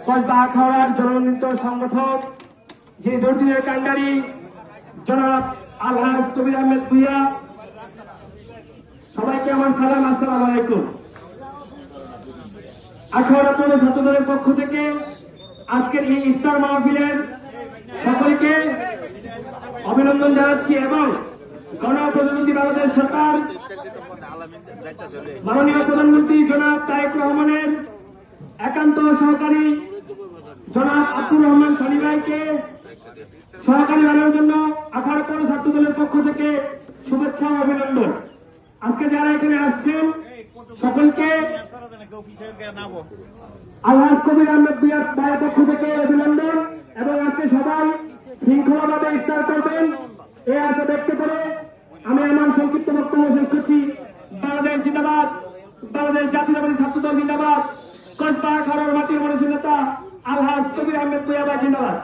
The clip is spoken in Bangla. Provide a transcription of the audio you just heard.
কসবা আখাউড়ার জননিত সংগঠক যে দুর্দিনের কান্ডারি জনাব আলহাজ কবির আহমেদ ভূঁইয়া, সবাইকে আমার সালাম, আসসালামু আলাইকুম। আখাউড়া পৌর ছাত্র দলের পক্ষ থেকে আজকের এই ইফতার মাহফিলের সকলকে অভিনন্দন জানাচ্ছি এবং গণপ্রজাতন্ত্রী বাংলাদেশ সরকার মাননীয় প্রধানমন্ত্রী জনাব তারেক রহমানের একান্ত সহকারী জনাব আব্দুর রহমান সানি ভাইকে সহকারী বানানোর জন্য আখাউড়া পৌর ছাত্র দলের পক্ষ থেকে শুভেচ্ছা ও অভিনন্দন। আজকে যারা এখানে আসছেন সকলকে আলহাজ কবির আহমেদ ভূঁইয়ার ভাইয়ের পক্ষ থেকে অভিনন্দন এবং আজকে সবাই শৃঙ্খলাভাবে ইফতার করবেন এই আশা ব্যক্ত করে আমি আমার সংক্ষিপ্ত বক্তব্য শেষ করছি। বাংলাদেশ জিন্দাবাদ, বাংলাদেশ জাতীয়তাবাদী ছাত্র দল জিন্দাবাদ, কসবা আখাউড়ার মাটির মানুষের নেতা আলহাজ কবির আহমেদ ভূঁইয়া ভাই জিন্দাবাদ।